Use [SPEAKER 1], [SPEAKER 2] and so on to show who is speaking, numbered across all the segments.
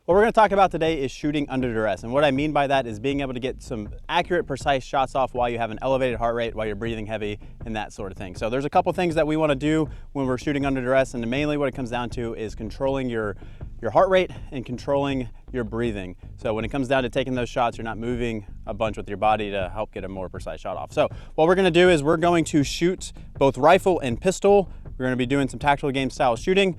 [SPEAKER 1] What we're going to talk about today is shooting under duress, and what I mean by that is being able to get some accurate, precise shots off while you have an elevated heart rate, while you're breathing heavy, and that sort of thing. So there's a couple things that we want to do when we're shooting under duress, and mainly what it comes down to is controlling your heart rate and controlling your breathing. So when it comes down to taking those shots, you're not moving a bunch with your body to help get a more precise shot off. So what we're going to do is we're going to shoot both rifle and pistol. We're going to be doing some tactical game style shooting.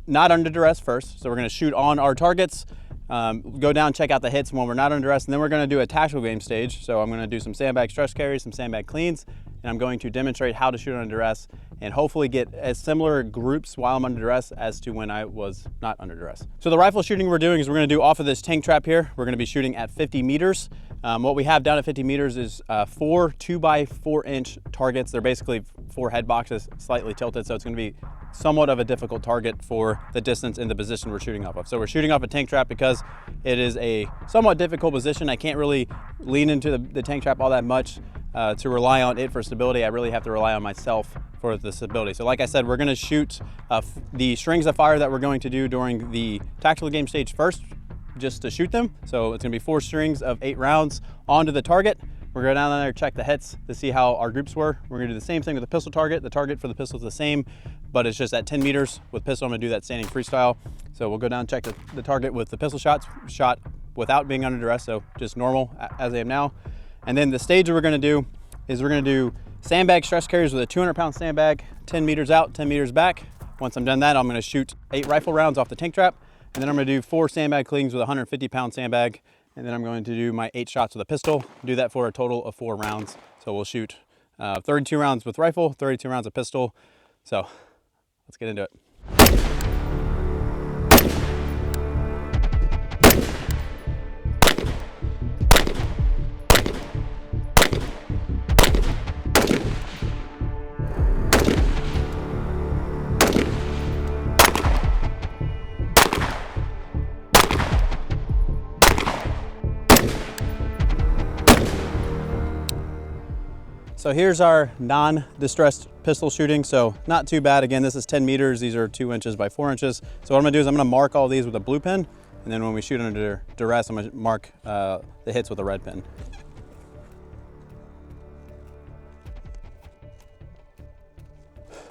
[SPEAKER 1] Not under duress first, so we're going to shoot on our targets, go down, check out the hits when we're not under duress, and then we're going to do a tactical game stage. So I'm going to do some sandbag stretch carries, some sandbag cleans, and I'm going to demonstrate how to shoot under duress and hopefully get as similar groups while I'm under duress as to when I was not under duress. So the rifle shooting we're doing is we're going to do off of this tank trap here. We're going to be shooting at 50 meters. What we have down at 50 meters is 4 2x4 inch targets. They're basically 4 head boxes, slightly tilted, so it's going to be somewhat of a difficult target for the distance and the position we're shooting off of. So we're shooting off a tank trap because it is a somewhat difficult position. I can't really lean into the tank trap all that much to rely on it for stability. I really have to rely on myself for the stability. So like I said, we're going to shoot the strings of fire that we're going to do during the tactical game stage first, just to shoot them. So it's going to be 4 strings of 8 rounds onto the target. We're going to go down there, check the hits to see how our groups were. We're going to do the same thing with the pistol target. The target for the pistol is the same, but it's just at 10 meters. With pistol, I'm going to do that standing freestyle. So we'll go down and check the target with the pistol shots, shot without being under duress, so just normal as I am now. And then the stage we're going to do is we're going to do sandbag stretch carries with a 200-pound sandbag, 10 meters out, 10 meters back. Once I'm done that, I'm going to shoot 8 rifle rounds off the tank trap, and then I'm going to do 4 sandbag cleans with a 150-pound sandbag. And then I'm going to do my 8 shots with a pistol, do that for a total of 4 rounds. So we'll shoot 32 rounds with rifle, 32 rounds of pistol. So let's get into it. So here's our non-distressed pistol shooting. So not too bad. Again, this is 10 meters. These are 2 inches by 4 inches. So what I'm gonna do is I'm gonna mark all these with a blue pen. And then when we shoot under duress, I'm gonna mark the hits with a red pen.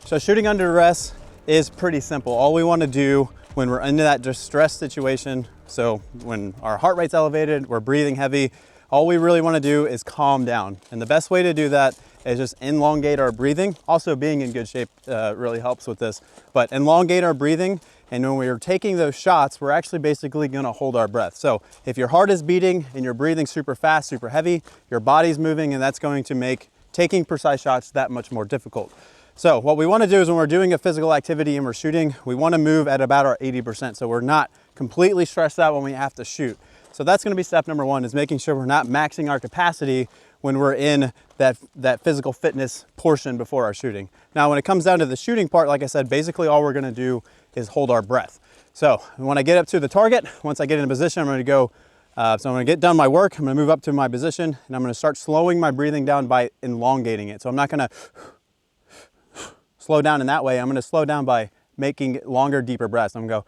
[SPEAKER 1] So shooting under duress is pretty simple. All we wanna do when we're into that distress situation, so when our heart rate's elevated, we're breathing heavy, all we really want to do is calm down. And the best way to do that is just elongate our breathing. Also being in good shape really helps with this, but elongate our breathing. And when we're taking those shots, we're actually basically going to hold our breath. So if your heart is beating and you're breathing super fast, super heavy, your body's moving, and that's going to make taking precise shots that much more difficult. So what we want to do is when we're doing a physical activity and we're shooting, we want to move at about our 80%. So we're not completely stressed out when we have to shoot. So that's going to be step number 1, is making sure we're not maxing our capacity when we're in that physical fitness portion before our shooting. Now, when it comes down to the shooting part, like I said, basically all we're going to do is hold our breath. So when I get up to the target, once I get in a position, I'm going to go, so I'm going to get done my work, I'm going to move up to my position, and I'm going to start slowing my breathing down by elongating it. So I'm not going to slow down in that way. I'm going to slow down by making longer, deeper breaths. I'm going to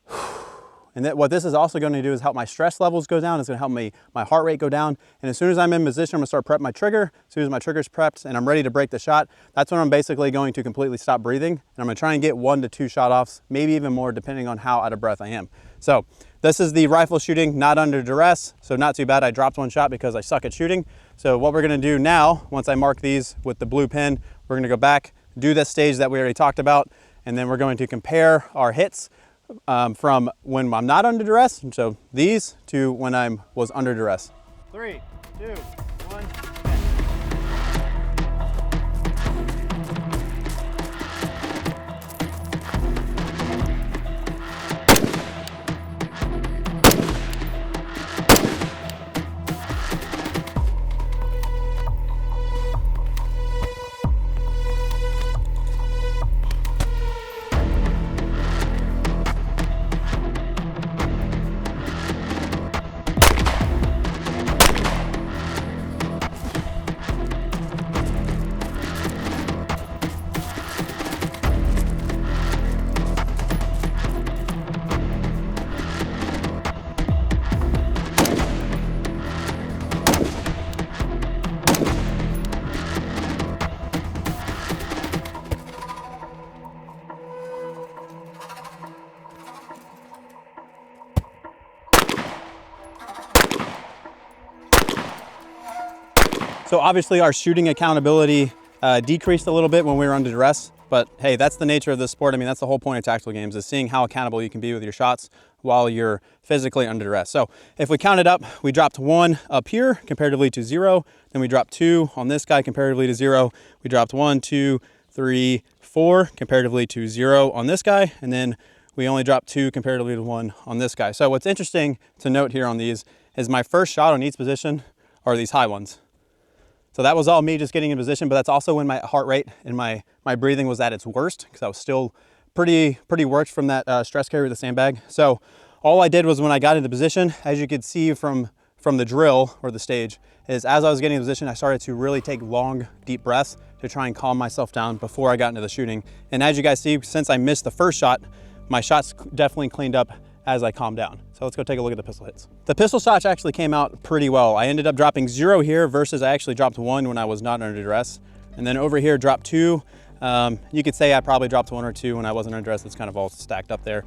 [SPEAKER 1] go. And what this is also going to do is help my stress levels go down. It's going to help my heart rate go down. And as soon as I'm in position, I'm going to start prepping my trigger. As soon as my trigger's prepped and I'm ready to break the shot, that's when I'm basically going to completely stop breathing. And I'm going to try and get 1 to 2 shot offs, maybe even more, depending on how out of breath I am. So this is the rifle shooting, not under duress. So not too bad. I dropped 1 shot because I suck at shooting. So what we're going to do now, once I mark these with the blue pen, we're going to go back, do this stage that we already talked about, and then we're going to compare our hits from when I'm not under duress, so these, to when I was under duress. 3, 2, 1. So obviously our shooting accountability decreased a little bit when we were under duress, but hey, that's the nature of this sport. I mean, that's the whole point of tactical games, is seeing how accountable you can be with your shots while you're physically under duress. So if we count it up, we dropped 1 up here comparatively to 0. Then we dropped 2 on this guy comparatively to 0. We dropped 1, 2, 3, 4 comparatively to 0 on this guy. And then we only dropped 2 comparatively to 1 on this guy. So what's interesting to note here on these is my first shot on each position are these high ones. So that was all me just getting in position, but that's also when my heart rate and my breathing was at its worst, because I was still pretty worked from that stress carry with the sandbag. So all I did was, when I got into position, as you could see from the drill or the stage, is as I was getting in position, I started to really take long, deep breaths to try and calm myself down before I got into the shooting. And as you guys see, since I missed the first shot, my shots definitely cleaned up as I calmed down. So let's go take a look at the pistol hits. The pistol shots actually came out pretty well. I ended up dropping 0 here versus I actually dropped 1 when I was not under duress. And then over here, dropped 2. You could say I probably dropped 1 or 2 when I wasn't under duress. It's kind of all stacked up there.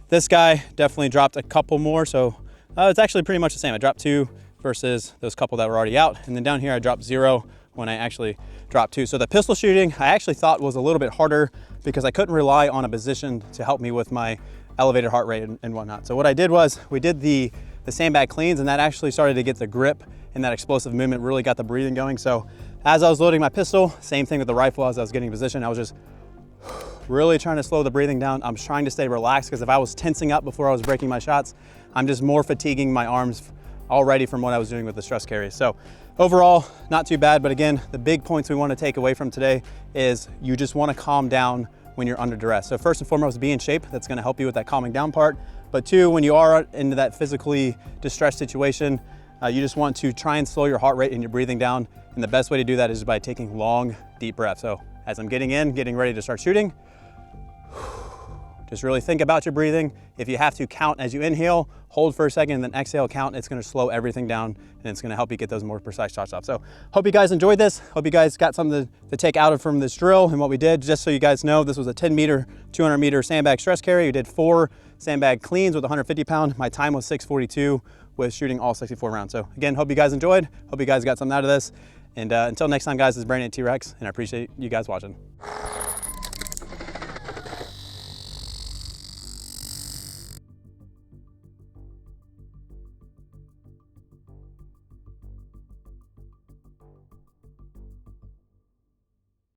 [SPEAKER 1] This guy definitely dropped a couple more. So it's actually pretty much the same. I dropped 2 versus those couple that were already out. And then down here, I dropped 0 when I actually dropped 2. So the pistol shooting, I actually thought was a little bit harder because I couldn't rely on a position to help me with my elevated heart rate and whatnot. So what I did was, we did the sandbag cleans, and that actually started to get the grip, and that explosive movement really got the breathing going. So as I was loading my pistol, same thing with the rifle, as I was getting in position, I was just really trying to slow the breathing down. I'm trying to stay relaxed, because if I was tensing up before I was breaking my shots, I'm just more fatiguing my arms already from what I was doing with the stress carry. So overall, not too bad. But again, the big points we want to take away from today is you just want to calm down when you're under duress. So first and foremost, be in shape. That's going to help you with that calming down part. But 2, when you are into that physically distressed situation, you just want to try and slow your heart rate and your breathing down. And the best way to do that is by taking long, deep breaths. So as I'm getting ready to start shooting, just really think about your breathing. If you have to, count as you inhale, hold for a second, and then exhale, count. It's going to slow everything down, and it's going to help you get those more precise shots off. So hope you guys enjoyed this. Hope you guys got something to take out from this drill and what we did. Just so you guys know, this was a 10 meter, 200 meter sandbag stress carry. We did 4 sandbag cleans with 150 pound. My time was 6:42 with shooting all 64 rounds. So again, hope you guys enjoyed. Hope you guys got something out of this. And until next time, guys, this is Brandon at T.REX, and I appreciate you guys watching.